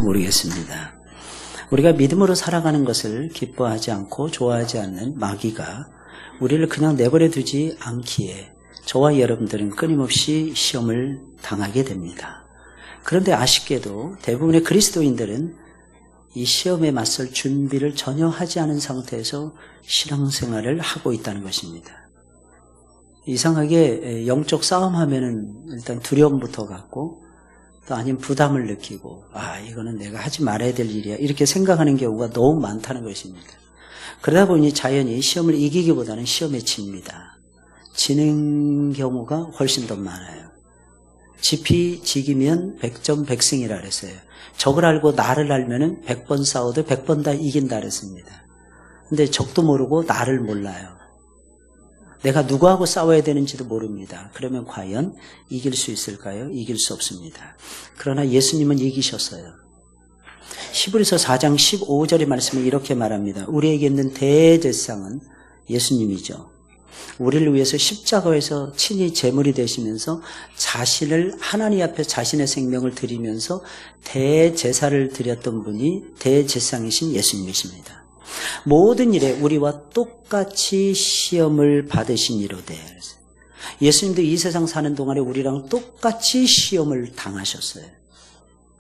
모르겠습니다. 우리가 믿음으로 살아가는 것을 기뻐하지 않고 좋아하지 않는 마귀가 우리를 그냥 내버려 두지 않기에 저와 여러분들은 끊임없이 시험을 당하게 됩니다. 그런데 아쉽게도 대부분의 그리스도인들은 이 시험에 맞설 준비를 전혀 하지 않은 상태에서 신앙생활을 하고 있다는 것입니다. 이상하게 영적 싸움하면은 일단 두려움부터 갖고 또 아니면 부담을 느끼고 이거는 내가 하지 말아야 될 일이야 이렇게 생각하는 경우가 너무 많다는 것입니다. 그러다 보니 자연히 시험을 이기기보다는 시험에 집니다. 지는 경우가 훨씬 더 많아요. 지피 지기면 100점 100승이라 그랬어요. 적을 알고 나를 알면은 100번 싸워도 100번 다 이긴다 그랬습니다. 근데 적도 모르고 나를 몰라요. 내가 누구하고 싸워야 되는지도 모릅니다. 그러면 과연 이길 수 있을까요? 이길 수 없습니다. 그러나 예수님은 이기셨어요. 히브리서 4장 15절의 말씀을 이렇게 말합니다. 우리에게 있는 대제사장은 예수님이죠. 우리를 위해서 십자가에서 친히 제물이 되시면서 자신을 하나님 앞에 자신의 생명을 드리면서 대제사를 드렸던 분이 대제사장이신 예수님이십니다. 모든 일에 우리와 똑같이 시험을 받으시니로되. 예수님도 이 세상 사는 동안에 우리랑 똑같이 시험을 당하셨어요.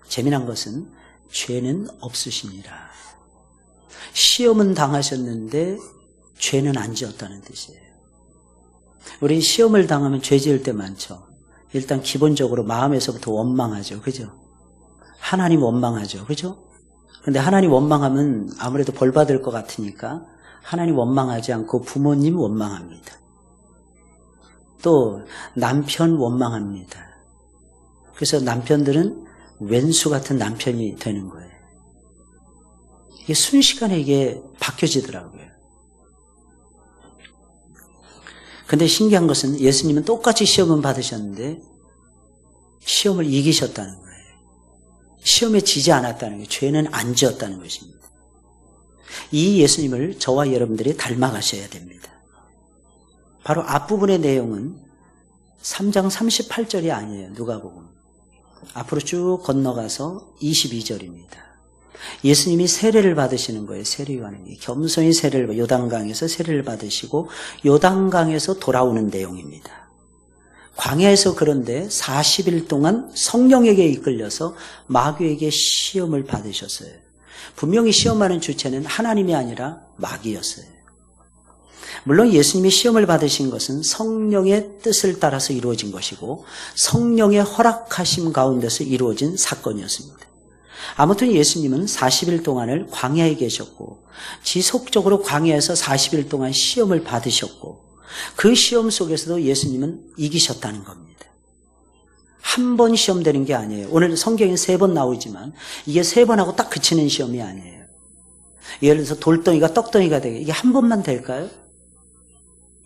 재미난 것은 죄는 없으시니라. 시험은 당하셨는데 죄는 안 지었다는 뜻이에요. 우리 시험을 당하면 죄 지을 때 많죠. 일단 기본적으로 마음에서부터 원망하죠. 그죠? 하나님 원망하죠. 그죠? 근데 하나님 원망하면 아무래도 벌 받을 것 같으니까 하나님 원망하지 않고 부모님 원망합니다. 또 남편 원망합니다. 그래서 남편들은 왼수 같은 남편이 되는 거예요. 이게 순식간에 이게 바뀌어지더라고요. 근데 신기한 것은 예수님은 똑같이 시험은 받으셨는데 시험을 이기셨다는 거예요. 시험에 지지 않았다는 거예요. 죄는 안 지었다는 것입니다. 이 예수님을 저와 여러분들이 닮아가셔야 됩니다. 바로 앞부분의 내용은 3장 38절이 아니에요. 누가복음. 앞으로 쭉 건너가서 22절입니다. 예수님이 세례를 받으시는 거예요. 세례요한이 겸손히 세례를 요단강에서 세례를 받으시고 요단강에서 돌아오는 내용입니다. 광야에서 그런데 40일 동안 성령에게 이끌려서 마귀에게 시험을 받으셨어요. 분명히 시험하는 주체는 하나님이 아니라 마귀였어요. 물론 예수님이 시험을 받으신 것은 성령의 뜻을 따라서 이루어진 것이고 성령의 허락하심 가운데서 이루어진 사건이었습니다. 아무튼 예수님은 40일 동안을 광야에 계셨고 지속적으로 광야에서 40일 동안 시험을 받으셨고 그 시험 속에서도 예수님은 이기셨다는 겁니다. 한 번 시험 되는 게 아니에요. 오늘 성경에 3번 나오지만 이게 3번 하고 딱 그치는 시험이 아니에요. 예를 들어서 돌덩이가 떡덩이가 되게 이게 한 번만 될까요?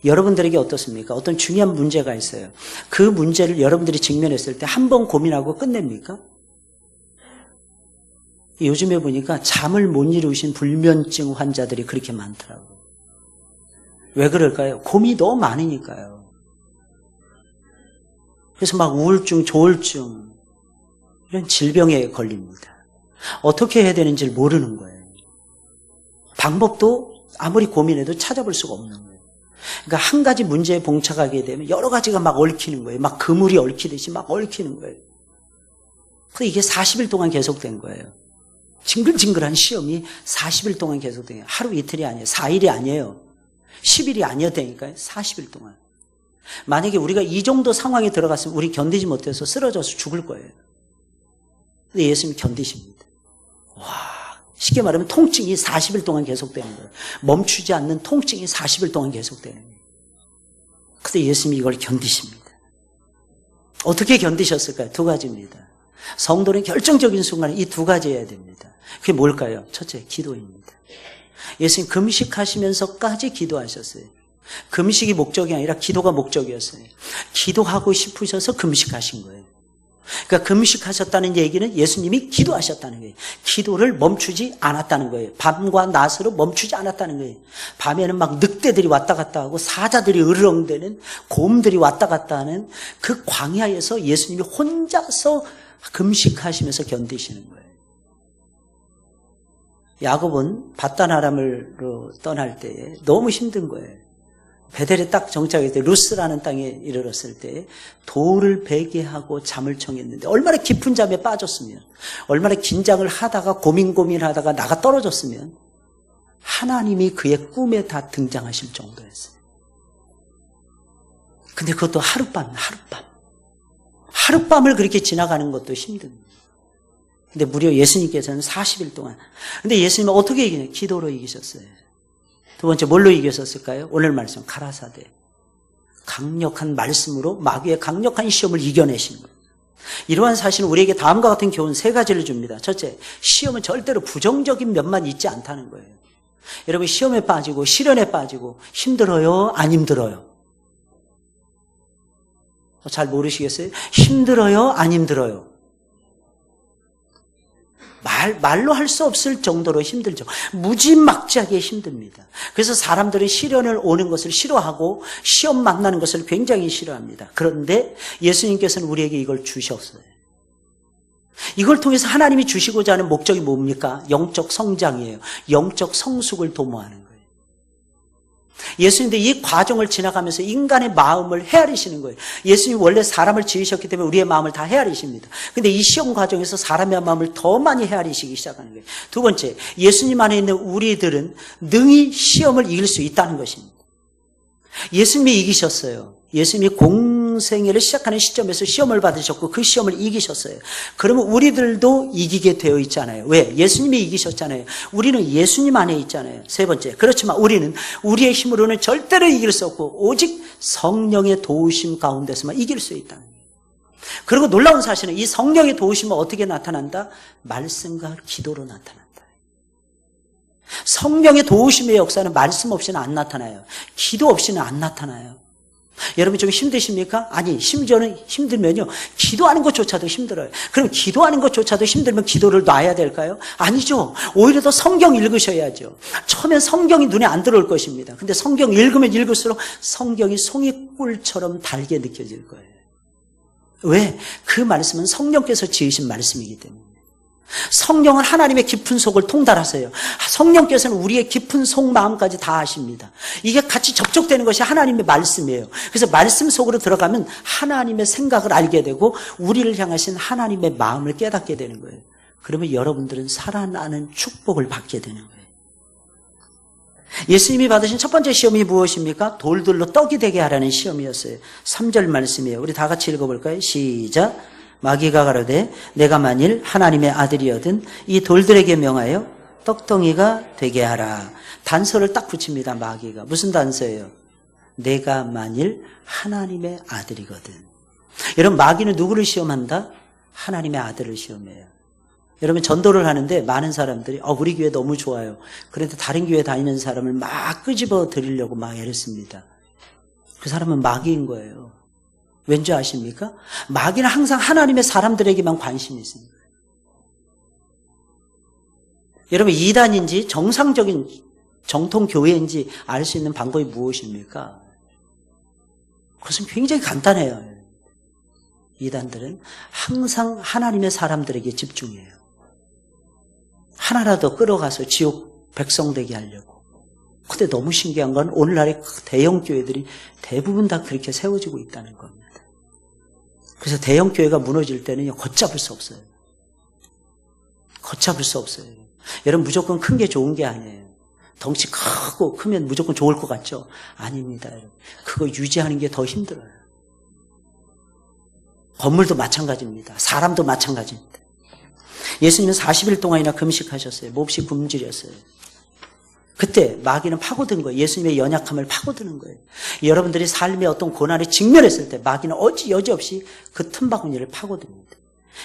여러분들에게 어떻습니까? 어떤 중요한 문제가 있어요. 그 문제를 여러분들이 직면했을 때 한 번 고민하고 끝냅니까? 요즘에 보니까 잠을 못 이루신 불면증 환자들이 그렇게 많더라고요. 왜 그럴까요? 고민이 너무 많으니까요. 그래서 막 우울증, 조울증 이런 질병에 걸립니다. 어떻게 해야 되는지를 모르는 거예요. 방법도 아무리 고민해도 찾아볼 수가 없는 거예요. 그러니까 한 가지 문제에 봉착하게 되면 여러 가지가 막 얽히는 거예요. 막 그물이 얽히듯이 막 얽히는 거예요. 그래서 이게 40일 동안 계속된 거예요. 징글징글한 시험이 40일 동안 계속된 거예요. 하루 이틀이 아니에요. 4일이 아니에요. 10일이 아니었다니까요. 40일 동안. 만약에 우리가 이 정도 상황에 들어갔으면 우리 견디지 못해서 쓰러져서 죽을 거예요. 근데 예수님이 견디십니다. 와, 쉽게 말하면 통증이 40일 동안 계속되는 거예요. 멈추지 않는 통증이 40일 동안 계속되는 거예요. 근데 예수님이 이걸 견디십니다. 어떻게 견디셨을까요? 2가지입니다. 성도는 결정적인 순간에 이 2가지 해야 됩니다. 그게 뭘까요? 첫째, 기도입니다. 예수님 금식하시면서까지 기도하셨어요. 금식이 목적이 아니라 기도가 목적이었어요. 기도하고 싶으셔서 금식하신 거예요. 그러니까 금식하셨다는 얘기는 예수님이 기도하셨다는 거예요. 기도를 멈추지 않았다는 거예요. 밤과 낮으로 멈추지 않았다는 거예요. 밤에는 막 늑대들이 왔다 갔다 하고 사자들이 으르렁대는 곰들이 왔다 갔다 하는 그 광야에서 예수님이 혼자서 금식하시면서 견디시는 거예요. 야곱은 밧단아람으로 떠날 때에 너무 힘든 거예요. 베델에 딱 정착했을 때 루스라는 땅에 이르렀을 때 돌을 베게 하고 잠을 청했는데 얼마나 깊은 잠에 빠졌으면, 얼마나 긴장을 하다가 고민하다가 나가 떨어졌으면 하나님이 그의 꿈에 다 등장하실 정도였어요. 근데 그것도 하룻밤을 그렇게 지나가는 것도 힘듭니다. 근데 무려 예수님께서는 40일 동안, 근데 예수님은 어떻게 이기냐? 기도로 이기셨어요. 두 번째 뭘로 이기셨을까요? 오늘 말씀 가라사대, 강력한 말씀으로 마귀의 강력한 시험을 이겨내신 거예요. 이러한 사실은 우리에게 다음과 같은 교훈 3가지를 줍니다. 첫째, 시험은 절대로 부정적인 면만 있지 않다는 거예요. 여러분, 시험에 빠지고 시련에 빠지고 힘들어요? 안 힘들어요? 잘 모르시겠어요? 힘들어요? 안 힘들어요? 말로 할 수 없을 정도로 힘들죠. 무지막지하게 힘듭니다. 그래서 사람들은 시련을 오는 것을 싫어하고 시험 만나는 것을 굉장히 싫어합니다. 그런데 예수님께서는 우리에게 이걸 주셨어요. 이걸 통해서 하나님이 주시고자 하는 목적이 뭡니까? 영적 성장이에요. 영적 성숙을 도모하는 거예요. 예수님도 이 과정을 지나가면서 인간의 마음을 헤아리시는 거예요. 예수님이 원래 사람을 지으셨기 때문에 우리의 마음을 다 헤아리십니다. 근데 이 시험 과정에서 사람의 마음을 더 많이 헤아리시기 시작하는 거예요. 두 번째, 예수님 안에 있는 우리들은 능히 시험을 이길 수 있다는 것입니다. 예수님이 이기셨어요. 예수님이 공생애를 시작하는 시점에서 시험을 받으셨고 그 시험을 이기셨어요. 그러면 우리들도 이기게 되어 있잖아요. 왜? 예수님이 이기셨잖아요. 우리는 예수님 안에 있잖아요. 세 번째, 그렇지만 우리는 우리의 힘으로는 절대로 이길 수 없고 오직 성령의 도우심 가운데서만 이길 수 있다는 거예요. 그리고 놀라운 사실은 이 성령의 도우심은 어떻게 나타난다? 말씀과 기도로 나타난다. 성령의 도우심의 역사는 말씀 없이는 안 나타나요. 기도 없이는 안 나타나요. 여러분 좀 힘드십니까? 아니, 심지어는 힘들면요, 기도하는 것조차도 힘들어요. 그럼 기도하는 것조차도 힘들면 기도를 놔야 될까요? 아니죠. 오히려 더 성경 읽으셔야죠. 처음엔 성경이 눈에 안 들어올 것입니다. 근데 성경 읽으면 읽을수록 성경이 송이꿀처럼 달게 느껴질 거예요. 왜? 그 말씀은 성령께서 지으신 말씀이기 때문에. 성령은 하나님의 깊은 속을 통달하세요. 성령께서는 우리의 깊은 속 마음까지 다 아십니다. 이게 같이 접촉되는 것이 하나님의 말씀이에요. 그래서 말씀 속으로 들어가면 하나님의 생각을 알게 되고 우리를 향하신 하나님의 마음을 깨닫게 되는 거예요. 그러면 여러분들은 살아나는 축복을 받게 되는 거예요. 예수님이 받으신 첫 번째 시험이 무엇입니까? 돌들로 떡이 되게 하라는 시험이었어요. 3절 말씀이에요. 우리 다 같이 읽어볼까요? 시작. 마귀가 가로되 내가 만일 하나님의 아들이거든 이 돌들에게 명하여 떡덩이가 되게 하라. 단서를 딱 붙입니다. 마귀가. 무슨 단서예요? 내가 만일 하나님의 아들이거든. 여러분, 마귀는 누구를 시험한다? 하나님의 아들을 시험해요. 여러분, 전도를 하는데 많은 사람들이 우리 교회 너무 좋아요. 그런데 다른 교회 다니는 사람을 막 끄집어 드리려고 막 애렸습니다. 그 사람은 마귀인 거예요. 왠지 아십니까? 마귀는 항상 하나님의 사람들에게만 관심이 있습니다. 여러분, 이단인지 정상적인 정통 교회인지 알 수 있는 방법이 무엇입니까? 그것은 굉장히 간단해요. 이단들은 항상 하나님의 사람들에게 집중해요. 하나라도 끌어가서 지옥 백성 되게 하려고. 근데 너무 신기한 건 오늘날의 대형 교회들이 대부분 다 그렇게 세워지고 있다는 겁니다. 그래서 대형 교회가 무너질 때는 걷잡을 수 없어요. 걷잡을 수 없어요. 여러분, 무조건 큰 게 좋은 게 아니에요. 덩치 크고 크면 무조건 좋을 것 같죠? 아닙니다. 여러분. 그거 유지하는 게 더 힘들어요. 건물도 마찬가지입니다. 사람도 마찬가지입니다. 예수님은 40일 동안이나 금식하셨어요. 몹시 굶주렸어요. 그때 마귀는 파고든 거예요. 예수님의 연약함을 파고드는 거예요. 여러분들이 삶의 어떤 고난에 직면했을 때 마귀는 여지없이 그 틈바구니를 파고듭니다.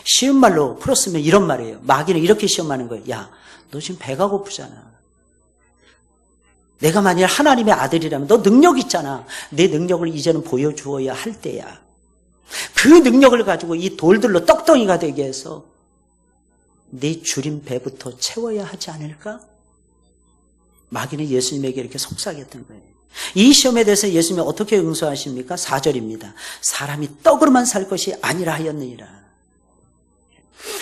쉬운 말로 풀었으면 이런 말이에요. 마귀는 이렇게 시험하는 거예요. 야, 너 지금 배가 고프잖아. 내가 만일 하나님의 아들이라면 너 능력 있잖아. 내 능력을 이제는 보여주어야 할 때야. 그 능력을 가지고 이 돌들로 떡덩이가 되게 해서 내 주린 배부터 채워야 하지 않을까? 마귀는 예수님에게 이렇게 속삭였던 거예요. 이 시험에 대해서 예수님이 어떻게 응수하십니까? 4절입니다. 사람이 떡으로만 살 것이 아니라 하였느니라.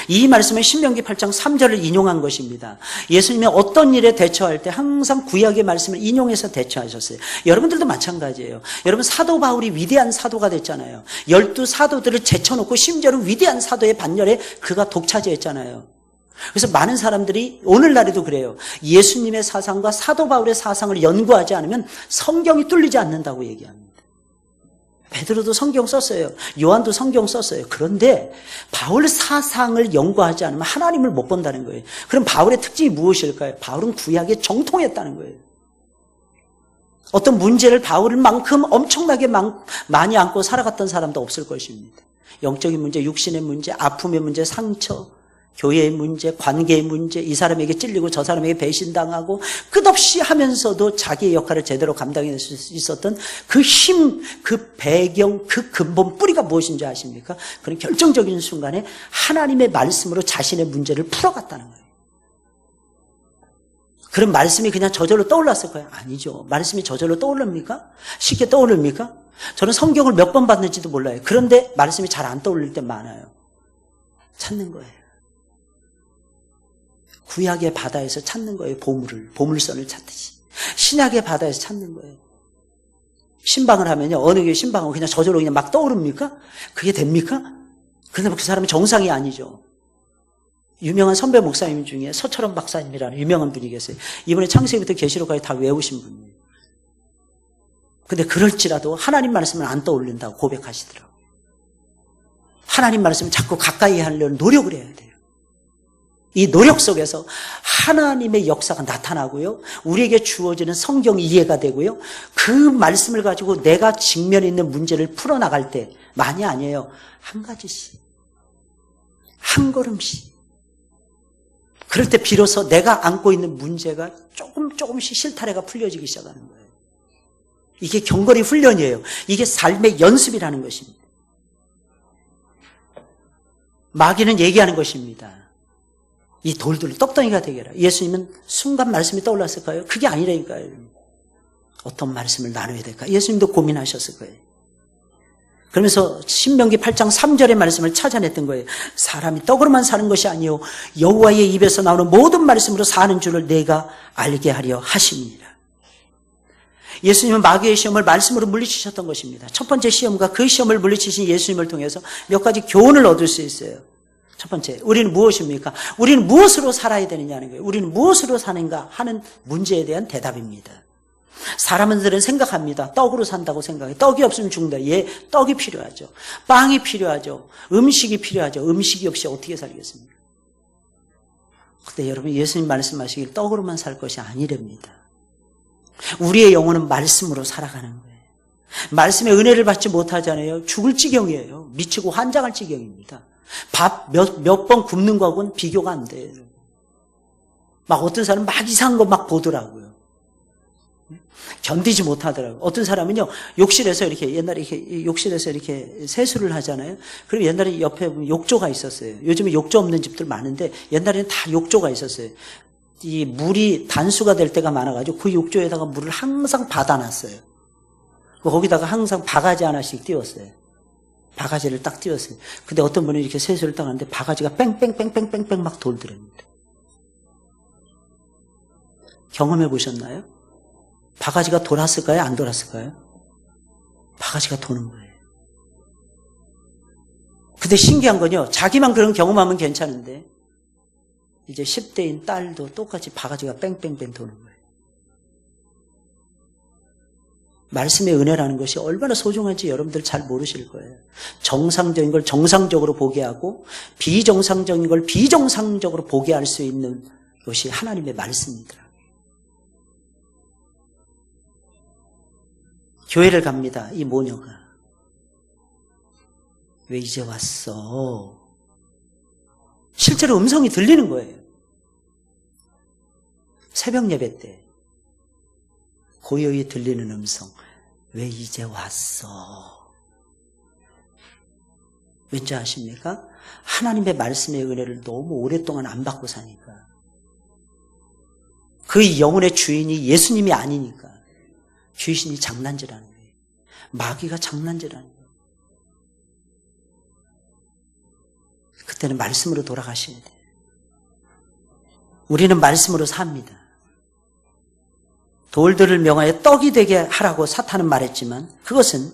이 말씀은 신명기 8장 3절을 인용한 것입니다. 예수님이 어떤 일에 대처할 때 항상 구약의 말씀을 인용해서 대처하셨어요. 여러분들도 마찬가지예요. 여러분 사도 바울이 위대한 사도가 됐잖아요. 12사도들을 제쳐놓고 심지어는 위대한 사도의 반열에 그가 독차지했잖아요. 그래서 많은 사람들이 오늘날에도 그래요. 예수님의 사상과 사도 바울의 사상을 연구하지 않으면 성경이 뚫리지 않는다고 얘기합니다. 베드로도 성경 썼어요. 요한도 성경 썼어요. 그런데 바울 사상을 연구하지 않으면 하나님을 못 본다는 거예요. 그럼 바울의 특징이 무엇일까요? 바울은 구약에 정통했다는 거예요. 어떤 문제를 바울만큼 엄청나게 많이 안고 살아갔던 사람도 없을 것입니다. 영적인 문제, 육신의 문제, 아픔의 문제, 상처, 교회의 문제, 관계의 문제, 이 사람에게 찔리고 저 사람에게 배신당하고 끝없이 하면서도 자기의 역할을 제대로 감당할 수 있었던 그 힘, 그 배경, 그 근본 뿌리가 무엇인지 아십니까? 그런 결정적인 순간에 하나님의 말씀으로 자신의 문제를 풀어갔다는 거예요. 그런 말씀이 그냥 저절로 떠올랐을 거예요? 아니죠. 말씀이 저절로 떠오릅니까? 쉽게 떠오릅니까? 저는 성경을 몇 번 봤는지도 몰라요. 그런데 말씀이 잘 안 떠올릴 때 많아요. 찾는 거예요. 구약의 바다에서 찾는 거예요. 보물선을 찾듯이. 신약의 바다에서 찾는 거예요. 신방을 하면요, 어느 교회 신방하고 그냥 저절로 그냥 막 떠오릅니까? 그게 됩니까? 그런데 그 사람은 정상이 아니죠. 유명한 선배 목사님 중에 서철원 박사님이라는 유명한 분이 계세요. 이번에 창세기부터 계시록까지 다 외우신 분이에요. 근데 그럴지라도 하나님 말씀을 안 떠올린다고 고백하시더라고요. 하나님 말씀을 자꾸 가까이 하려는 노력을 해야 돼요. 이 노력 속에서 하나님의 역사가 나타나고요. 우리에게 주어지는 성경이 이해가 되고요. 그 말씀을 가지고 내가 직면에 있는 문제를 풀어나갈 때 많이 아니에요. 한 가지씩. 한 걸음씩. 그럴 때 비로소 내가 안고 있는 문제가 조금씩 실타래가 풀려지기 시작하는 거예요. 이게 경거리 훈련이에요. 이게 삶의 연습이라는 것입니다. 마귀는 얘기하는 것입니다. 이 돌들을 떡덩이가 되게 해라. 예수님은 순간 말씀이 떠올랐을까요? 그게 아니라니까요. 어떤 말씀을 나눠야 될까? 예수님도 고민하셨을 거예요. 그러면서 신명기 8장 3절의 말씀을 찾아냈던 거예요. 사람이 떡으로만 사는 것이 아니요 여호와의 입에서 나오는 모든 말씀으로 사는 줄을 내가 알게 하려 하심이니라. 예수님은 마귀의 시험을 말씀으로 물리치셨던 것입니다. 첫 번째 시험과 그 시험을 물리치신 예수님을 통해서 몇 가지 교훈을 얻을 수 있어요. 첫 번째, 우리는 무엇입니까? 우리는 무엇으로 살아야 되느냐는 거예요. 우리는 무엇으로 사는가 하는 문제에 대한 대답입니다. 사람들은 생각합니다. 떡으로 산다고 생각해요. 떡이 없으면 죽는다. 예, 떡이 필요하죠. 빵이 필요하죠. 음식이 필요하죠. 음식이 없이 어떻게 살겠습니까? 근데 여러분, 예수님 말씀하시길 떡으로만 살 것이 아니랍니다. 우리의 영혼은 말씀으로 살아가는 거예요. 말씀의 은혜를 받지 못하잖아요. 죽을 지경이에요. 미치고 환장할 지경입니다. 밥 몇 번 굽는 거하고는 비교가 안 돼요. 막 어떤 사람은 막 이상한 거 막 보더라고요. 견디지 못하더라고요. 어떤 사람은요, 욕실에서 이렇게, 옛날에 이렇게, 욕실에서 이렇게 세수를 하잖아요. 그리고 옛날에 옆에 보면 욕조가 있었어요. 요즘에 욕조 없는 집들 많은데, 옛날에는 다 욕조가 있었어요. 이 물이 단수가 될 때가 많아가지고 그 욕조에다가 물을 항상 받아놨어요. 거기다가 항상 바가지 하나씩 띄웠어요. 바가지를 딱 띄웠어요. 근데 어떤 분은 이렇게 세수를 딱 하는데 바가지가 뺑뺑뺑뺑뺑뺑 막 돌더랍니다. 경험해 보셨나요? 바가지가 돌았을까요? 안 돌았을까요? 바가지가 도는 거예요. 근데 신기한 건요, 자기만 그런 경험하면 괜찮은데 이제 10대인 딸도 똑같이 바가지가 뺑뺑뺑 도는 거예요. 말씀의 은혜라는 것이 얼마나 소중한지 여러분들 잘 모르실 거예요. 정상적인 걸 정상적으로 보게 하고 비정상적인 걸 비정상적으로 보게 할 수 있는 것이 하나님의 말씀입니다. 교회를 갑니다. 이 모녀가. 왜 이제 왔어? 실제로 음성이 들리는 거예요. 새벽 예배 때 고요히 들리는 음성. 왜 이제 왔어? 왠지 아십니까? 하나님의 말씀의 은혜를 너무 오랫동안 안 받고 사니까. 그 영혼의 주인이 예수님이 아니니까. 귀신이 장난질하는 거예요. 마귀가 장난질하는 거예요. 그때는 말씀으로 돌아가셔야 돼요. 우리는 말씀으로 삽니다. 돌들을 명하여 떡이 되게 하라고 사탄은 말했지만 그것은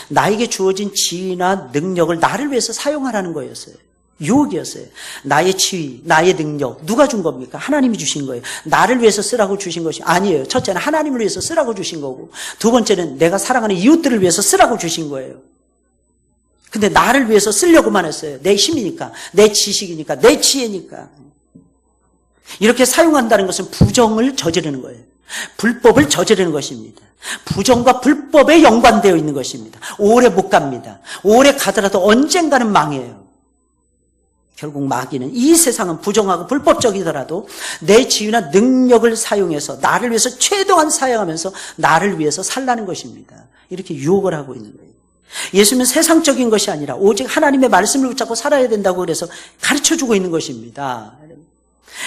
나에게 주어진 지위나 능력을 나를 위해서 사용하라는 거였어요. 유혹이었어요. 나의 지위, 나의 능력 누가 준 겁니까? 하나님이 주신 거예요. 나를 위해서 쓰라고 주신 것이 아니에요. 첫째는 하나님을 위해서 쓰라고 주신 거고, 두 번째는 내가 사랑하는 이웃들을 위해서 쓰라고 주신 거예요. 근데 나를 위해서 쓰려고만 했어요. 내 힘이니까, 내 지식이니까, 내 지혜니까. 이렇게 사용한다는 것은 부정을 저지르는 거예요. 불법을 저지르는 것입니다. 부정과 불법에 연관되어 있는 것입니다. 오래 못 갑니다. 오래 가더라도 언젠가는 망해요. 결국 마귀는 이 세상은 부정하고 불법적이더라도 내 지위나 능력을 사용해서 나를 위해서 최대한 사용하면서 나를 위해서 살라는 것입니다. 이렇게 유혹을 하고 있는 거예요. 예수님은 세상적인 것이 아니라 오직 하나님의 말씀을 붙잡고 살아야 된다고 그래서 가르쳐주고 있는 것입니다.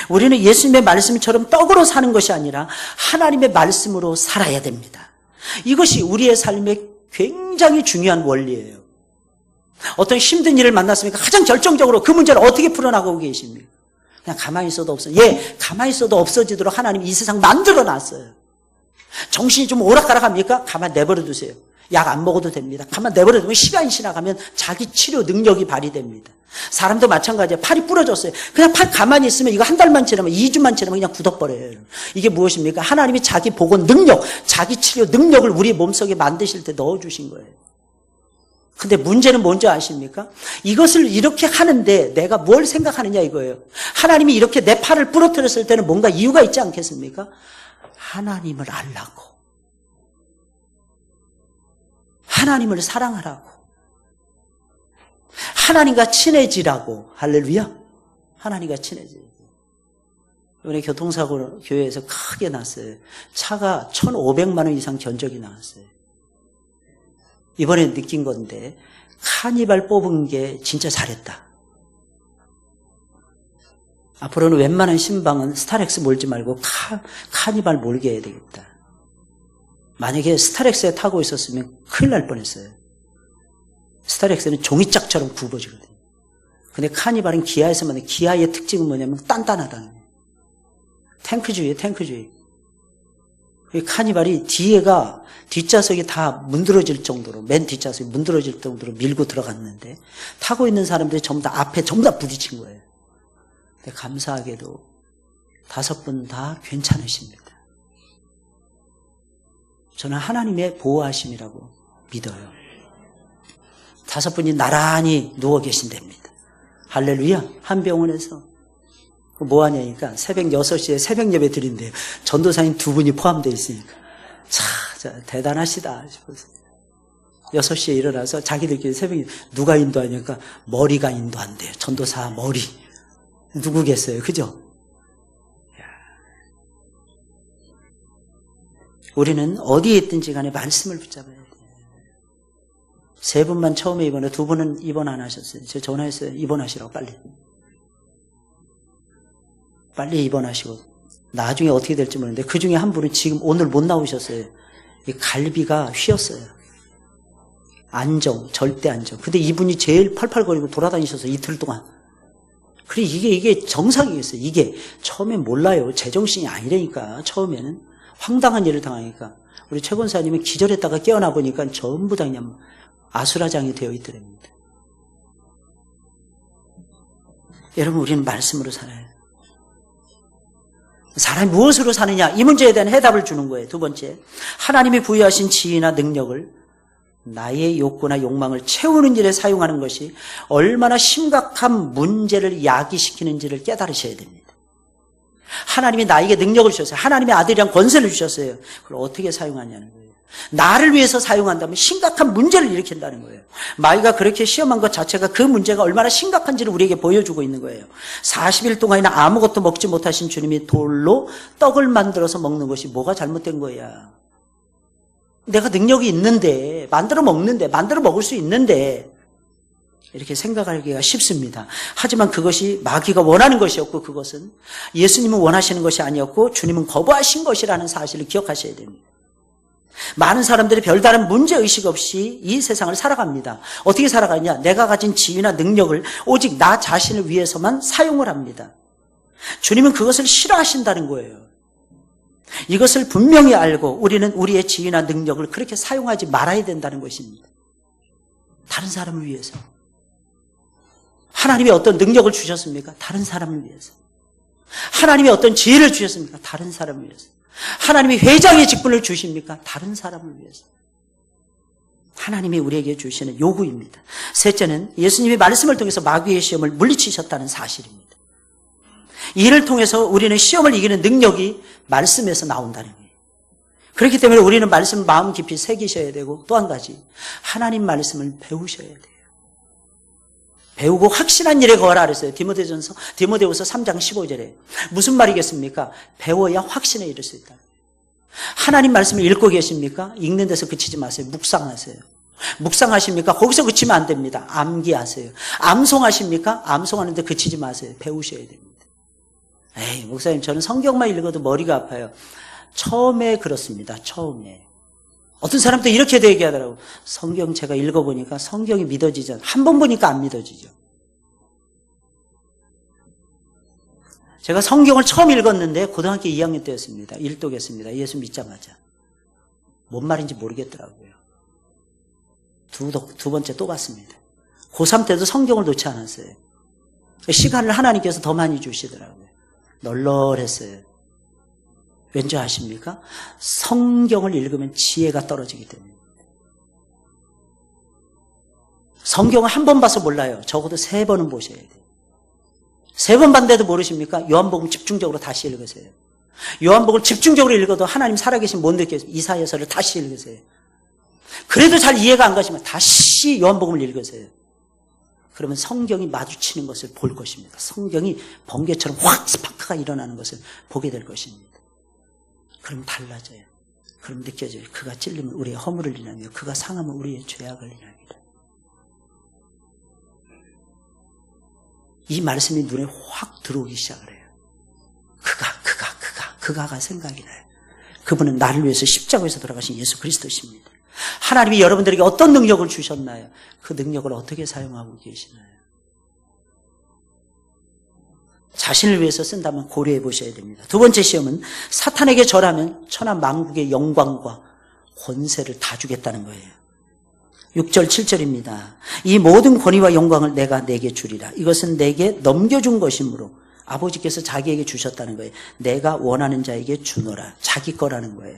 우리는 예수님의 말씀처럼 떡으로 사는 것이 아니라 하나님의 말씀으로 살아야 됩니다. 이것이 우리의 삶의 굉장히 중요한 원리예요. 어떤 힘든 일을 만났으니까 가장 결정적으로 그 문제를 어떻게 풀어나가고 계십니까? 그냥 가만히 있어도 없어요. 가만히 있어도 없어지도록 하나님이 이 세상 만들어놨어요. 정신이 좀 오락가락합니까? 가만 내버려 두세요. 약 안 먹어도 됩니다. 가만 내버려 두면 시간이 지나가면 자기 치료 능력이 발휘됩니다. 사람도 마찬가지예요. 팔이 부러졌어요. 그냥 팔 가만히 있으면 이거 한 달만 지나면 2주만 지나면 그냥 굳어버려요. 이게 무엇입니까? 하나님이 자기 보건 능력, 자기 치료 능력을 우리 몸속에 만드실 때 넣어주신 거예요. 근데 문제는 뭔지 아십니까? 이것을 이렇게 하는데 내가 뭘 생각하느냐 이거예요. 하나님이 이렇게 내 팔을 부러뜨렸을 때는 뭔가 이유가 있지 않겠습니까? 하나님을 알라고. 하나님을 사랑하라고. 하나님과 친해지라고. 할렐루야. 하나님과 친해지라고. 이번에 교통사고 교회에서 크게 났어요. 차가 1,500만 원 이상 견적이 나왔어요. 이번에 느낀 건데 카니발 뽑은 게 진짜 잘했다. 앞으로는 웬만한 신방은 스타렉스 몰지 말고 카니발 몰게 해야 되겠다. 만약에 스타렉스에 타고 있었으면 큰일 날 뻔했어요. 스타렉스는 종이짝처럼 굽어지거든요. 근데 카니발은 기아에서 만든 기아의 특징은 뭐냐면 단단하다는 거예요. 탱크주의예요, 탱크주의. 카니발이 뒷좌석이 다 문드러질 정도로, 맨 뒷좌석이 문드러질 정도로 밀고 들어갔는데 타고 있는 사람들이 전부 다 앞에 전부 다 부딪힌 거예요. 근데 감사하게도 5분 다 괜찮으십니다. 저는 하나님의 보호하심이라고 믿어요. 5분이 나란히 누워 계신답니다. 할렐루야. 한 병원에서. 뭐하냐니까 새벽 6시에 새벽 예배 드린대요. 전도사님 2분이 포함되어 있으니까. 자, 대단하시다 싶었어요. 6시에 일어나서 자기들끼리 새벽에 누가 인도하냐니까 머리가 인도한대요. 전도사 머리. 누구겠어요? 그죠? 우리는 어디에 있든지 간에 말씀을 붙잡아야 돼요. 3분만 처음에 입원해, 2분은 입원 안 하셨어요. 제가 전화했어요. 입원하시라고 빨리 입원하시고 나중에 어떻게 될지 모르는데 그 중에 한 분은 지금 오늘 못 나오셨어요. 이 갈비가 휘었어요. 안정, 절대 안정. 근데 이분이 제일 팔팔거리고 돌아다니셔서 이틀 동안. 그래 이게 정상이겠어요. 이게 처음엔 몰라요. 제정신이 아니라니까. 처음에는 황당한 일을 당하니까 우리 최 권사님은 기절했다가 깨어나 보니까 전부 다 그냥 아수라장이 되어 있더랍니다. 여러분 우리는 말씀으로 살아요. 사람이 무엇으로 사느냐 이 문제에 대한 해답을 주는 거예요. 두 번째, 하나님이 부여하신 지위나 능력을 나의 욕구나 욕망을 채우는 일에 사용하는 것이 얼마나 심각한 문제를 야기시키는지를 깨달으셔야 됩니다. 하나님이 나에게 능력을 주셨어요. 하나님의 아들이란 권세를 주셨어요. 그걸 어떻게 사용하냐는 거예요. 나를 위해서 사용한다면 심각한 문제를 일으킨다는 거예요. 마귀가 그렇게 시험한 것 자체가 그 문제가 얼마나 심각한지를 우리에게 보여주고 있는 거예요. 40일 동안이나 아무것도 먹지 못하신 주님이 돌로 떡을 만들어서 먹는 것이 뭐가 잘못된 거야. 내가 능력이 있는데 만들어 먹을 수 있는데 이렇게 생각하기가 쉽습니다. 하지만 그것이 마귀가 원하는 것이었고 그것은 예수님은 원하시는 것이 아니었고 주님은 거부하신 것이라는 사실을 기억하셔야 됩니다. 많은 사람들이 별다른 문제의식 없이 이 세상을 살아갑니다. 어떻게 살아가냐? 내가 가진 지위나 능력을 오직 나 자신을 위해서만 사용을 합니다. 주님은 그것을 싫어하신다는 거예요. 이것을 분명히 알고 우리는 우리의 지위나 능력을 그렇게 사용하지 말아야 된다는 것입니다. 다른 사람을 위해서. 하나님이 어떤 능력을 주셨습니까? 다른 사람을 위해서. 하나님이 어떤 지혜를 주셨습니까? 다른 사람을 위해서. 하나님이 회장의 직분을 주십니까? 다른 사람을 위해서. 하나님이 우리에게 주시는 요구입니다. 셋째는 예수님이 말씀을 통해서 마귀의 시험을 물리치셨다는 사실입니다. 이를 통해서 우리는 시험을 이기는 능력이 말씀에서 나온다는 거예요. 그렇기 때문에 우리는 말씀을 마음 깊이 새기셔야 되고, 또 한 가지 하나님 말씀을 배우셔야 돼요. 배우고 확신한 일에 거하라 그랬어요. 디모데후서 3장 15절에. 무슨 말이겠습니까? 배워야 확신에 이를 수 있다. 하나님 말씀을 읽고 계십니까? 읽는 데서 그치지 마세요. 묵상하세요. 묵상하십니까? 거기서 그치면 안 됩니다. 암기하세요. 암송하십니까? 암송하는데 그치지 마세요. 배우셔야 됩니다. 에이, 목사님, 저는 성경만 읽어도 머리가 아파요. 처음에 그렇습니다. 처음에. 어떤 사람도 이렇게도 얘기하더라고요. 성경 제가 읽어보니까 성경이 믿어지죠. 한 번 보니까 안 믿어지죠. 제가 성경을 처음 읽었는데 고등학교 2학년 때였습니다. 일독했습니다. 예수 믿자마자. 뭔 말인지 모르겠더라고요. 두 번째 또 갔습니다. 고3 때도 성경을 놓지 않았어요. 시간을 하나님께서 더 많이 주시더라고요. 널널했어요. 왠지 아십니까? 성경을 읽으면 지혜가 떨어지기 때문입니다. 성경을 한 번 봐서 몰라요. 적어도 3번은 보셔야 돼요. 3번 봤는데도 모르십니까? 요한복음 집중적으로 다시 읽으세요. 요한복음을 집중적으로 읽어도 하나님 살아계신 못 느껴요. 이사야서를 다시 읽으세요. 그래도 잘 이해가 안 가시면 다시 요한복음을 읽으세요. 그러면 성경이 마주치는 것을 볼 것입니다. 성경이 번개처럼 확 스파크가 일어나는 것을 보게 될 것입니다. 그럼 달라져요. 그럼 느껴져요. 그가 찔리면 우리의 허물을 인하며 그가 상하면 우리의 죄악을 인하리라. 이 말씀이 눈에 확 들어오기 시작을 해요. 그가가 생각이 나요. 그분은 나를 위해서 십자가에서 돌아가신 예수 그리스도십니다. 하나님이 여러분들에게 어떤 능력을 주셨나요? 그 능력을 어떻게 사용하고 계시나요? 자신을 위해서 쓴다면 고려해 보셔야 됩니다. 두 번째 시험은 사탄에게 절하면 천하 만국의 영광과 권세를 다 주겠다는 거예요. 6절 7절입니다. 이 모든 권위와 영광을 내가 내게 주리라. 이것은 내게 넘겨준 것이므로 아버지께서 자기에게 주셨다는 거예요. 내가 원하는 자에게 주노라. 자기 거라는 거예요.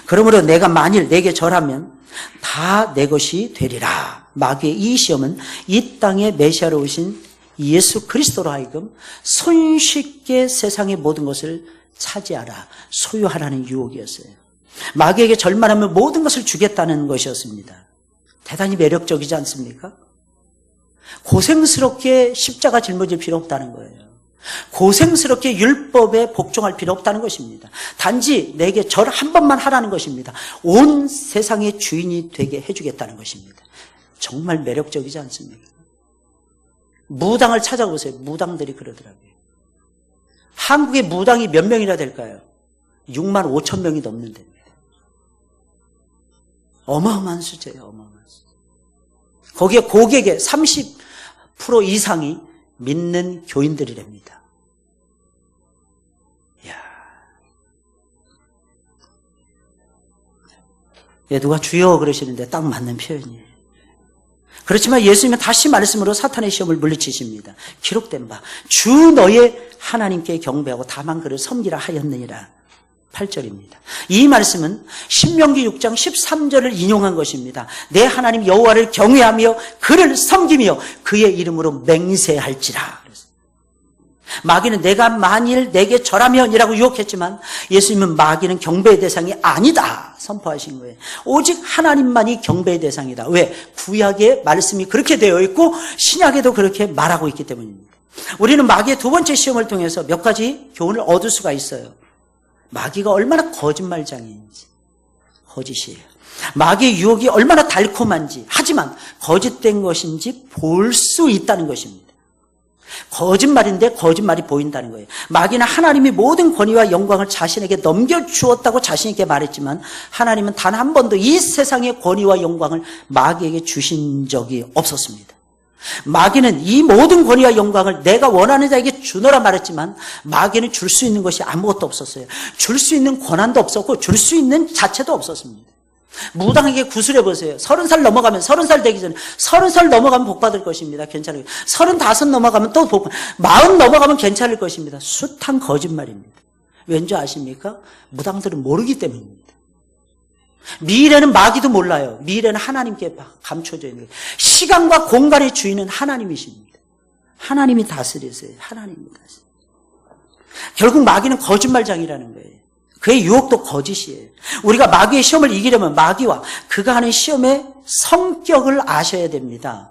그러므로 내가 만일 내게 절하면 다 내 것이 되리라. 마귀의 이 시험은 이 땅에 메시아로 오신 예수 그리스도로 하여금 손쉽게 세상의 모든 것을 차지하라, 소유하라는 유혹이었어요. 마귀에게 절만하면 모든 것을 주겠다는 것이었습니다. 대단히 매력적이지 않습니까? 고생스럽게 십자가 짊어질 필요 없다는 거예요. 고생스럽게 율법에 복종할 필요 없다는 것입니다. 단지 내게 절 한 번만 하라는 것입니다. 온 세상의 주인이 되게 해주겠다는 것입니다. 정말 매력적이지 않습니까? 무당을 찾아보세요. 무당들이 그러더라고요. 한국의 무당이 몇 명이나 될까요? 6만 5천 명이 넘는 데입니다. 어마어마한 숫자예요. 어마어마한 숫자. 거기에 고객의 30% 이상이 믿는 교인들이랍니다. 이야. 누가 주여 그러시는데 딱 맞는 표현이에요. 그렇지만 예수님은 다시 말씀으로 사탄의 시험을 물리치십니다. 기록된 바 주 너의 하나님께 경배하고 다만 그를 섬기라 하였느니라. 8절입니다. 이 말씀은 신명기 6장 13절을 인용한 것입니다. 내 하나님 여호와를 경외하며 그를 섬기며 그의 이름으로 맹세할지라. 마귀는 내가 만일 내게 절하면이라고 유혹했지만 예수님은 마귀는 경배의 대상이 아니다 선포하신 거예요. 오직 하나님만이 경배의 대상이다. 왜? 구약의 말씀이 그렇게 되어 있고 신약에도 그렇게 말하고 있기 때문입니다. 우리는 마귀의 두 번째 시험을 통해서 몇 가지 교훈을 얻을 수가 있어요. 마귀가 얼마나 거짓말장애인지, 거짓이에요. 마귀의 유혹이 얼마나 달콤한지, 하지만 거짓된 것인지 볼 수 있다는 것입니다. 거짓말인데 거짓말이 보인다는 거예요. 마귀는 하나님이 모든 권위와 영광을 자신에게 넘겨주었다고 자신 있게 말했지만 하나님은 단 한 번도 이 세상의 권위와 영광을 마귀에게 주신 적이 없었습니다. 마귀는 이 모든 권위와 영광을 내가 원하는 자에게 주노라 말했지만 마귀는 줄 수 있는 것이 아무것도 없었어요. 줄 수 있는 권한도 없었고 줄 수 있는 자체도 없었습니다. 무당에게 구슬해 보세요. 30살 넘어가면 30살 되기 전에 30살 넘어가면 복 받을 것입니다. 괜찮아요. 35 넘어가면 또 복, 40 넘어가면 괜찮을 것입니다. 숱한 거짓말입니다. 왠지 아십니까? 무당들은 모르기 때문입니다. 미래는 마귀도 몰라요. 미래는 하나님께 감춰져 있는 거예요. 시간과 공간의 주인은 하나님이십니다. 하나님이 다스리세요. 하나님이 다스리세요. 결국 마귀는 거짓말장이라는 거예요. 그의 유혹도 거짓이에요. 우리가 마귀의 시험을 이기려면 마귀와 그가 하는 시험의 성격을 아셔야 됩니다.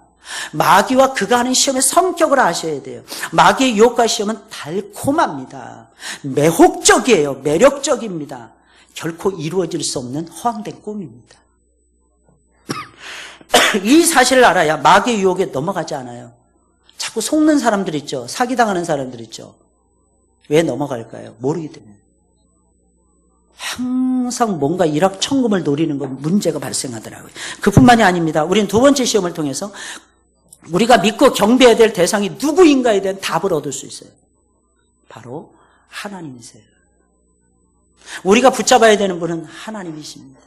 마귀와 그가 하는 시험의 성격을 아셔야 돼요. 마귀의 유혹과 시험은 달콤합니다. 매혹적이에요. 매력적입니다. 결코 이루어질 수 없는 허황된 꿈입니다. 이 사실을 알아야 마귀의 유혹에 넘어가지 않아요. 자꾸 속는 사람들 있죠. 사기당하는 사람들 있죠. 왜 넘어갈까요? 모르기 때문에. 항상 뭔가 일확천금을 노리는 건 문제가 발생하더라고요. 그뿐만이 아닙니다. 우리는 두 번째 시험을 통해서 우리가 믿고 경배해야 될 대상이 누구인가에 대한 답을 얻을 수 있어요. 바로 하나님이세요. 우리가 붙잡아야 되는 분은 하나님이십니다.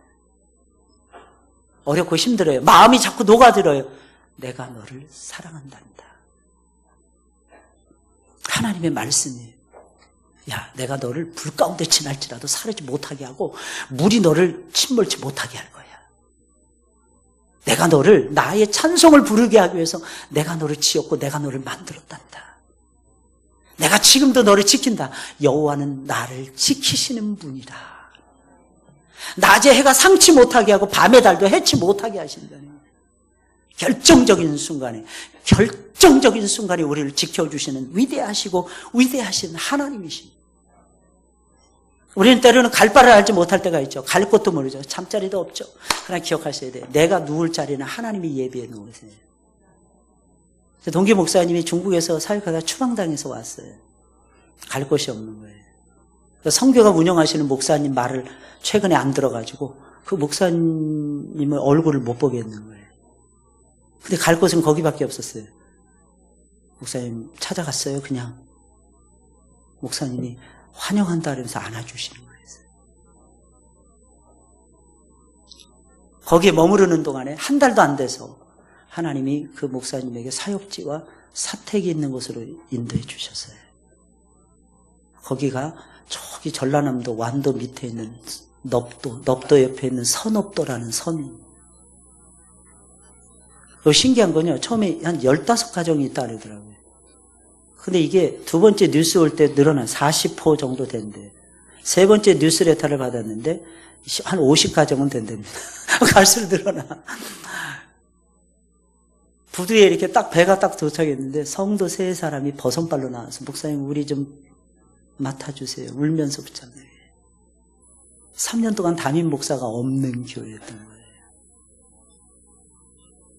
어렵고 힘들어요. 마음이 자꾸 녹아들어요. 내가 너를 사랑한단다. 하나님의 말씀이에요. 야, 내가 너를 불 가운데 지날지라도 사르지 못하게 하고 물이 너를 침몰치 못하게 할 거야. 내가 너를 나의 찬송을 부르게 하기 위해서 내가 너를 지었고 내가 너를 만들었단다. 내가 지금도 너를 지킨다. 여호와는 나를 지키시는 분이다. 낮에 해가 상치 못하게 하고 밤의 달도 해치 못하게 하신다는 결정적인 순간에 우리를 지켜주시는 위대하시고 위대하신 하나님이십니다. 우리는 때로는 갈 바를 알지 못할 때가 있죠. 갈 곳도 모르죠. 잠자리도 없죠. 그러나 기억하셔야 돼요. 내가 누울 자리는 하나님이 예비해 놓으세요. 동기 목사님이 중국에서 사역하다 추방당해서 왔어요. 갈 곳이 없는 거예요. 성교가 운영하시는 목사님 말을 최근에 안 들어가지고 그 목사님의 얼굴을 못 보겠는 거예요. 근데 갈 곳은 거기밖에 없었어요. 목사님 찾아갔어요. 그냥 목사님이 환영한다 그러면서 안아주시는 거예요. 거기에 머무르는 동안에 한 달도 안 돼서 하나님이 그 목사님에게 사역지와 사택이 있는 곳으로 인도해 주셨어요. 거기가 저기 전라남도 완도 밑에 있는 넙도 옆에 있는 선업도라는 섬입니다. 신기한 건요, 처음에 한 15가정이 있다 그러더라고요. 근데 이게 두 번째 뉴스 올 때 늘어난 40호 정도 된대. 세 번째 뉴스레터를 받았는데 한 50가정은 된답니다. 갈수록 늘어나. 부두에 이렇게 딱 배가 딱 도착했는데 성도 3사람이 버선발로 나와서 목사님 우리 좀 맡아주세요. 울면서 붙잡네요. 3년 동안 담임 목사가 없는 교회였던 거예요.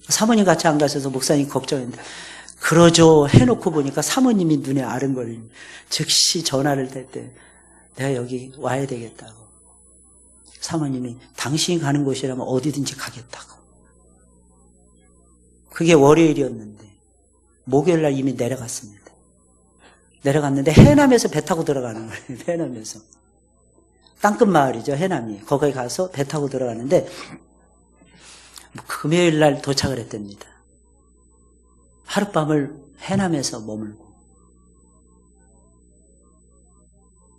사모님 같이 안 가셔서 목사님 걱정했는데 그러죠 해놓고 보니까 사모님이 눈에 아른거리니 즉시 전화를 댈 때 내가 여기 와야 되겠다고. 사모님이 당신이 가는 곳이라면 어디든지 가겠다고. 그게 월요일이었는데 목요일날 이미 내려갔습니다. 내려갔는데 해남에서 배 타고 들어가는 거예요. 해남에서. 땅끝 마을이죠. 해남이. 거기에 가서 배 타고 들어가는데 금요일날 도착을 했답니다. 하룻밤을 해남에서 머물고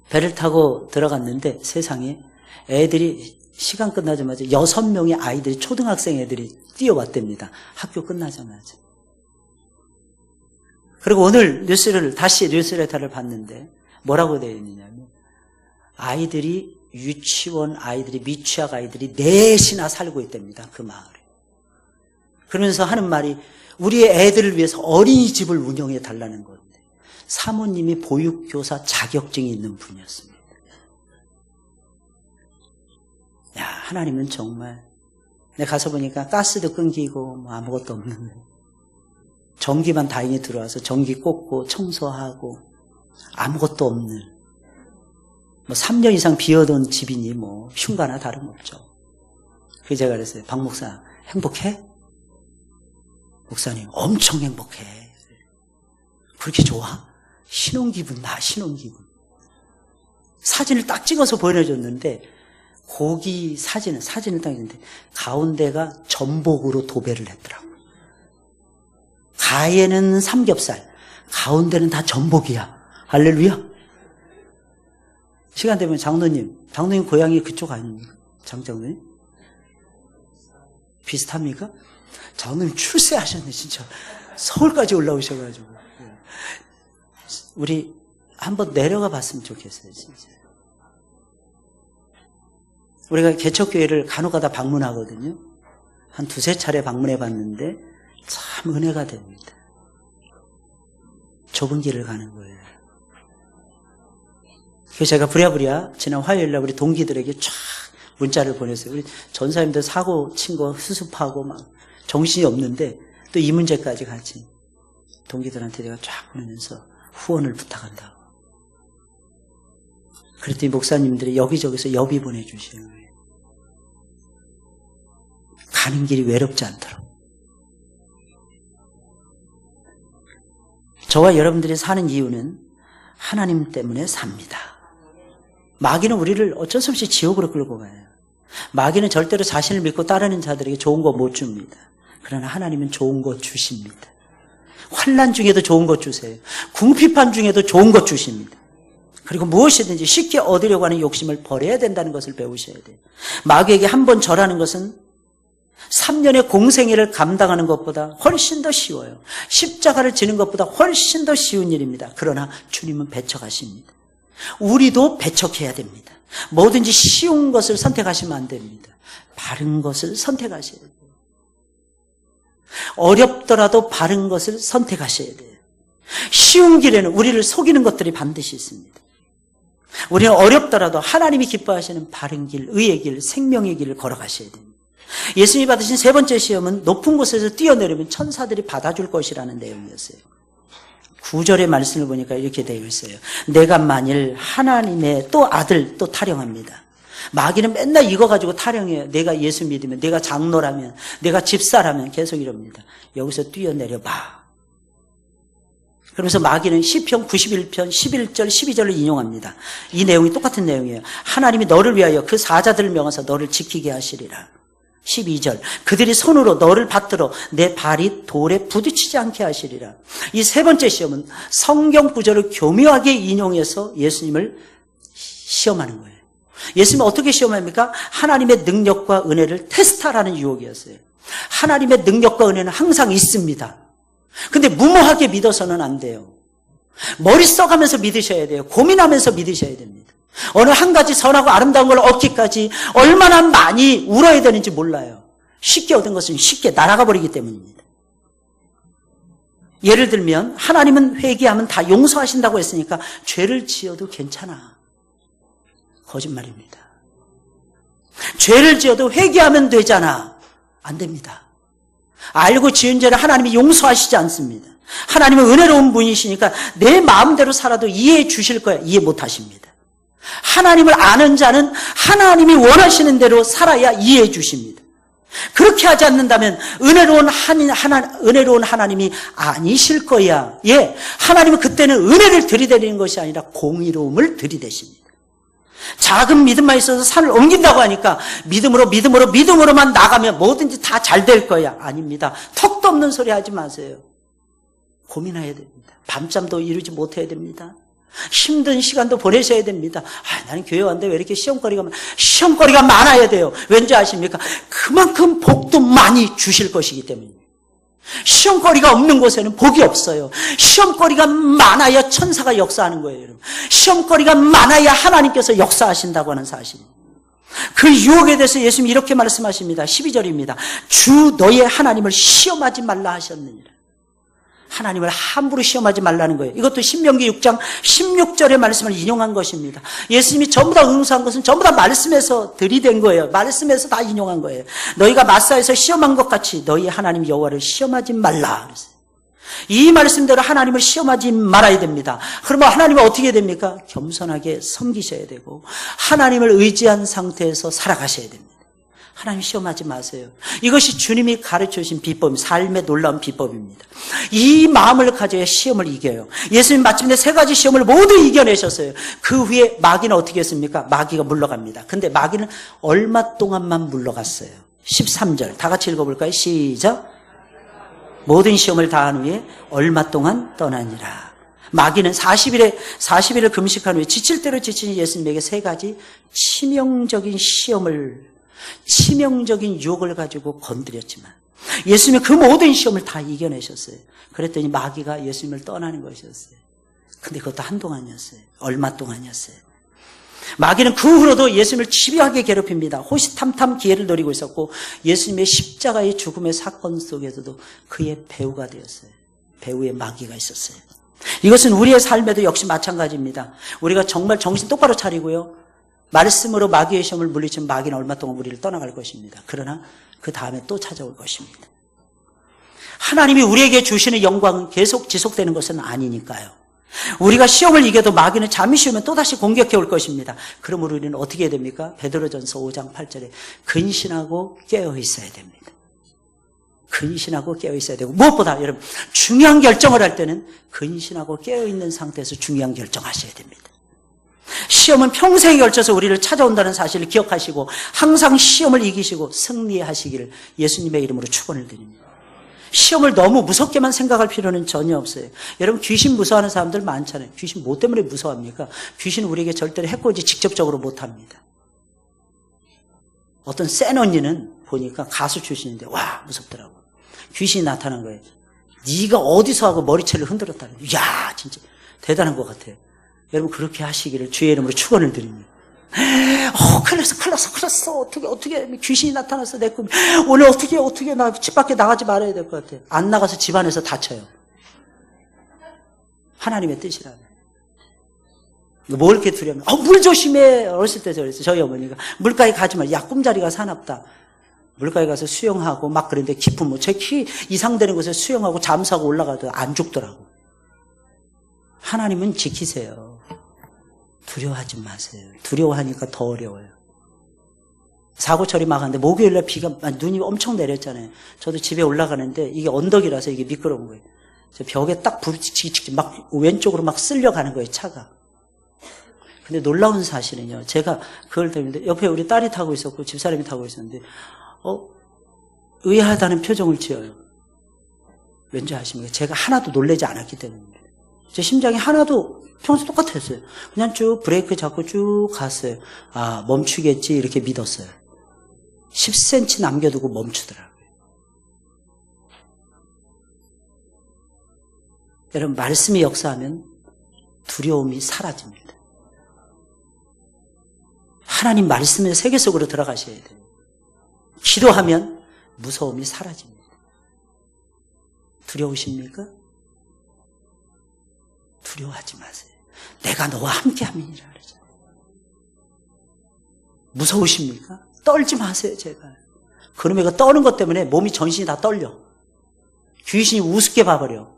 배를 타고 들어갔는데 세상에 애들이 시간 끝나자마자 6명의 아이들이 초등학생 애들이 뛰어왔답니다. 학교 끝나자마자. 그리고 오늘 다시 뉴스레터를 봤는데 뭐라고 되어 있느냐면 아이들이 유치원 아이들이 미취학 아이들이 넷이나 살고 있답니다. 그 마을에. 그러면서 하는 말이 우리의 애들을 위해서 어린이집을 운영해 달라는 건데 사모님이 보육교사 자격증이 있는 분이었습니다. 야, 하나님은 정말 내가 가서 보니까 가스도 끊기고 뭐 아무것도 없는 거예요. 전기만 다행히 들어와서 전기 꽂고 청소하고 아무것도 없는 3년 이상 비어둔 집이니 흉가나 다름없죠. 그래서 제가 그랬어요. 박 목사 행복해? 목사님 엄청 행복해. 그렇게 좋아? 신혼기분 나 신혼기분. 사진을 딱 찍어서 보내줬는데 고기 사진을 딱 있는데 가운데가 전복으로 도배를 했더라고. 가에는 삼겹살, 가운데는 다 전복이야. 할렐루야. 시간 되면 장로님 고향이 그쪽 아닙니까? 장장로님? 비슷합니까? 장로님 출세하셨네 진짜. 서울까지 올라오셔가지고. 우리 한번 내려가 봤으면 좋겠어요 진짜. 우리가 개척교회를 간혹가다 방문하거든요. 한 2-3차례 방문해 봤는데 참 은혜가 됩니다. 좁은 길을 가는 거예요. 그래서 제가 부랴부랴 지난 화요일날 우리 동기들에게 쫙 문자를 보냈어요. 우리 전사님들 사고 친 거 수습하고 막 정신이 없는데 또 이 문제까지 같이 동기들한테 내가 쫙 보내면서 후원을 부탁한다고. 그랬더니 목사님들이 여기저기서 여비 보내주시는 거예요. 가는 길이 외롭지 않도록. 저와 여러분들이 사는 이유는 하나님 때문에 삽니다. 마귀는 우리를 어쩔 수 없이 지옥으로 끌고 가요. 마귀는 절대로 자신을 믿고 따르는 자들에게 좋은 거 못 줍니다. 그러나 하나님은 좋은 거 주십니다. 환난 중에도 좋은 것 주세요. 궁핍한 중에도 좋은 것 주십니다. 그리고 무엇이든지 쉽게 얻으려고 하는 욕심을 버려야 된다는 것을 배우셔야 돼요. 마귀에게 한 번 절하는 것은 3년의 공생애를 감당하는 것보다 훨씬 더 쉬워요. 십자가를 지는 것보다 훨씬 더 쉬운 일입니다. 그러나 주님은 배척하십니다. 우리도 배척해야 됩니다. 뭐든지 쉬운 것을 선택하시면 안 됩니다. 바른 것을 선택하셔야 돼요. 어렵더라도 바른 것을 선택하셔야 돼요. 쉬운 길에는 우리를 속이는 것들이 반드시 있습니다. 우리는 어렵더라도 하나님이 기뻐하시는 바른 길, 의의 길, 생명의 길을 걸어가셔야 됩니다. 예수님이 받으신 3번째 시험은 높은 곳에서 뛰어내리면 천사들이 받아줄 것이라는 내용이었어요. 9절의 말씀을 보니까 이렇게 되어 있어요. 내가 만일 하나님의 또 아들 또 타령합니다. 마귀는 맨날 이거 가지고 타령해요. 내가 예수 믿으면, 내가 장로라면, 내가 집사라면 계속 이럽니다. 여기서 뛰어내려 봐. 그러면서 마귀는 시편 91편 11절 12절을 인용합니다. 이 내용이 똑같은 내용이에요. 하나님이 너를 위하여 그 사자들을 명하사 너를 지키게 하시리라. 12절 그들이 손으로 너를 받들어 내 발이 돌에 부딪히지 않게 하시리라. 이 3번째 시험은 성경 구절을 교묘하게 인용해서 예수님을 시험하는 거예요. 예수님은 어떻게 시험합니까? 하나님의 능력과 은혜를 테스트하라는 유혹이었어요. 하나님의 능력과 은혜는 항상 있습니다. 근데 무모하게 믿어서는 안 돼요. 머리 써가면서 믿으셔야 돼요. 고민하면서 믿으셔야 됩니다. 어느 한 가지 선하고 아름다운 걸 얻기까지 얼마나 많이 울어야 되는지 몰라요. 쉽게 얻은 것은 쉽게 날아가 버리기 때문입니다. 예를 들면 하나님은 회개하면 다 용서하신다고 했으니까 죄를 지어도 괜찮아. 거짓말입니다. 죄를 지어도 회개하면 되잖아. 안 됩니다. 알고 지은 죄를 하나님이 용서하시지 않습니다. 하나님은 은혜로운 분이시니까 내 마음대로 살아도 이해해 주실 거야. 이해 못 하십니다. 하나님을 아는 자는 하나님이 원하시는 대로 살아야 이해해 주십니다. 그렇게 하지 않는다면 은혜로운 하나님이 아니실 거야. 예, 하나님은 그때는 은혜를 들이대는 것이 아니라 공의로움을 들이대십니다. 작은 믿음만 있어서 산을 옮긴다고 하니까 믿음으로만 나가면 뭐든지 다 잘 될 거야. 아닙니다. 턱도 없는 소리 하지 마세요. 고민해야 됩니다. 밤잠도 이루지 못해야 됩니다. 힘든 시간도 보내셔야 됩니다. 나는 교회 왔는데 왜 이렇게 시험거리가 많아야 돼요. 왠지 아십니까? 그만큼 복도 많이 주실 것이기 때문입니다. 시험거리가 없는 곳에는 복이 없어요. 시험거리가 많아야 천사가 역사하는 거예요, 여러분. 시험거리가 많아야 하나님께서 역사하신다고 하는 사실입니다. 그 유혹에 대해서 예수님이 이렇게 말씀하십니다. 12절입니다. 주 너의 하나님을 시험하지 말라 하셨느니라. 하나님을 함부로 시험하지 말라는 거예요. 이것도 신명기 6장 16절의 말씀을 인용한 것입니다. 예수님이 전부 다 응수한 것은 전부 다 말씀에서 들이댄 거예요. 말씀에서 다 인용한 거예요. 너희가 마사에서 시험한 것 같이 너희 하나님 여호와를 시험하지 말라. 그랬어요. 이 말씀대로 하나님을 시험하지 말아야 됩니다. 그러면 하나님은 어떻게 됩니까? 겸손하게 섬기셔야 되고 하나님을 의지한 상태에서 살아가셔야 됩니다. 하나님 시험하지 마세요. 이것이 주님이 가르쳐주신 비법입니다. 삶의 놀라운 비법입니다. 이 마음을 가져야 시험을 이겨요. 예수님 마침내 3가지 시험을 모두 이겨내셨어요. 그 후에 마귀는 어떻게 했습니까? 마귀가 물러갑니다. 근데 마귀는 얼마 동안만 물러갔어요. 13절 다 같이 읽어볼까요? 시작. 모든 시험을 다한 후에 얼마 동안 떠나니라. 마귀는 40일을 금식한 후에 지칠 대로 지친 예수님에게 3가지 치명적인 유혹을 가지고 건드렸지만 예수님은 그 모든 시험을 다 이겨내셨어요. 그랬더니 마귀가 예수님을 떠나는 것이었어요. 근데 그것도 한동안이었어요. 얼마 동안이었어요. 마귀는 그 후로도 예수님을 집요하게 괴롭힙니다. 호시탐탐 기회를 노리고 있었고 예수님의 십자가의 죽음의 사건 속에서도 그의 배후가 되었어요. 배후에 마귀가 있었어요. 이것은 우리의 삶에도 역시 마찬가지입니다. 우리가 정말 정신 똑바로 차리고요. 말씀으로 마귀의 시험을 물리치면 마귀는 얼마 동안 우리를 떠나갈 것입니다. 그러나 그 다음에 또 찾아올 것입니다. 하나님이 우리에게 주시는 영광은 계속 지속되는 것은 아니니까요. 우리가 시험을 이겨도 마귀는 잠이 쉬우면 또다시 공격해 올 것입니다. 그러므로 우리는 어떻게 해야 됩니까? 베드로전서 5장 8절에 근신하고 깨어 있어야 됩니다. 근신하고 깨어 있어야 되고 무엇보다 여러분 중요한 결정을 할 때는 근신하고 깨어 있는 상태에서 중요한 결정하셔야 됩니다. 시험은 평생에 걸쳐서 우리를 찾아온다는 사실을 기억하시고 항상 시험을 이기시고 승리하시기를 예수님의 이름으로 축원을 드립니다. 시험을 너무 무섭게만 생각할 필요는 전혀 없어요. 여러분 귀신 무서워하는 사람들 많잖아요. 귀신 뭐 때문에 무서워합니까? 귀신은 우리에게 절대로 해코지 직접적으로 못합니다. 어떤 센 언니는 보니까 가수 출신인데 와 무섭더라고. 귀신이 나타난 거예요. 네가 어디서 하고 머리채를 흔들었다는 거예요. 이야 진짜 대단한 것 같아요. 여러분 그렇게 하시기를 주의 이름으로 축원을 드립니다. 큰일 났어. 어떻게 귀신이 나타났어 내 꿈. 오늘 어떻게 나 집 밖에 나가지 말아야 될 것 같아. 안 나가서 집 안에서 다쳐요. 하나님의 뜻이라면. 뭘 이렇게 두려워? 물 조심해. 어렸을 때 그랬어요. 저희 어머니가 물가에 가지 마. 야 꿈자리가 사납다. 물가에 가서 수영하고 막 그랬는데 깊은 제 키 이상 되는 곳에 수영하고 잠수하고 올라가도 안 죽더라고. 하나님은 지키세요. 두려워하지 마세요. 두려워하니까 더 어려워요. 사고 처리 막 하는데 목요일날 눈이 엄청 내렸잖아요. 저도 집에 올라가는데 이게 언덕이라서 이게 미끄러운 거예요. 벽에 딱 부딪히기 막 왼쪽으로 막 쓸려가는 거예요, 차가. 근데 놀라운 사실은요. 제가 그걸 때문에 옆에 우리 딸이 타고 있었고 집사람이 타고 있었는데 의아하다는 표정을 지어요. 왠지 아십니까? 제가 하나도 놀라지 않았기 때문입니다. 제 심장이 하나도 평소 똑같았어요. 그냥 쭉 브레이크 잡고 쭉 갔어요. 멈추겠지 이렇게 믿었어요. 10cm 남겨두고 멈추더라고요. 여러분 말씀이 역사하면 두려움이 사라집니다. 하나님 말씀의 세계 속으로 들어가셔야 돼요. 기도하면 무서움이 사라집니다. 두려우십니까? 두려워하지 마세요. 내가 너와 함께함이니라 그러잖아요. 무서우십니까? 떨지 마세요, 제발. 그놈의 그 떠는 것 때문에 몸이 전신이 다 떨려. 귀신이 우습게 봐버려.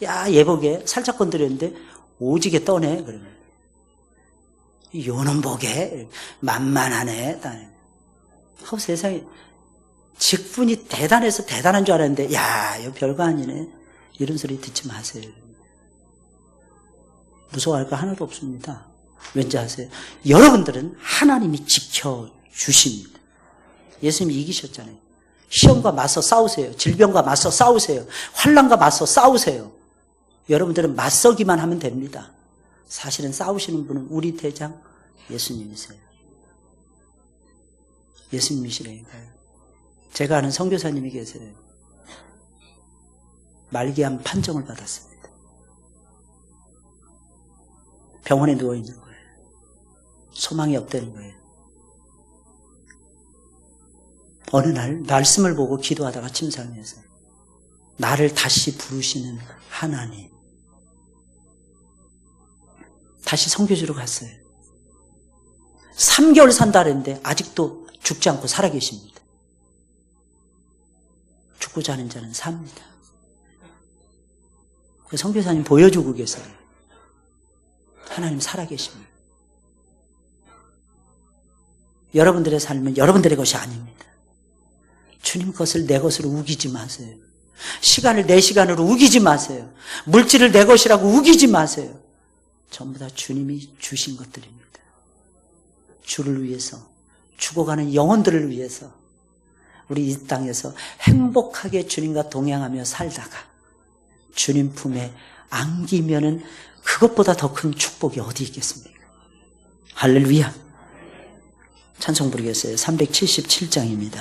야, 예보게 살짝 건드렸는데 오지게 떠네. 그러면 요놈 보게 만만하네. 세상에 직분이 대단해서 대단한 줄 알았는데 야, 이거 별거 아니네. 이런 소리 듣지 마세요. 무서워할 거 하나도 없습니다. 왠지 아세요? 여러분들은 하나님이 지켜주십니다. 예수님이 이기셨잖아요. 시험과 맞서 싸우세요. 질병과 맞서 싸우세요. 환난과 맞서 싸우세요. 여러분들은 맞서기만 하면 됩니다. 사실은 싸우시는 분은 우리 대장 예수님이세요. 예수님이시라니까요. 제가 아는 선교사님이 계세요. 말기암 판정을 받았습니다. 병원에 누워있는 거예요. 소망이 없다는 거예요. 어느 날 말씀을 보고 기도하다가 침상에서 나를 다시 부르시는 하나님. 다시 선교지로 갔어요. 3개월 산다 그랬는데 아직도 죽지 않고 살아계십니다. 죽고자 하는 자는 삽니다. 선교사님 보여주고 계세요. 하나님 살아계십니다. 여러분들의 삶은 여러분들의 것이 아닙니다. 주님 것을 내 것으로 우기지 마세요. 시간을 내 시간으로 우기지 마세요. 물질을 내 것이라고 우기지 마세요. 전부 다 주님이 주신 것들입니다. 주를 위해서, 죽어가는 영혼들을 위해서 우리 이 땅에서 행복하게 주님과 동행하며 살다가 주님 품에 안기면은 그것보다 더 큰 축복이 어디 있겠습니까? 할렐루야. 찬송 부르겠어요. 377장입니다.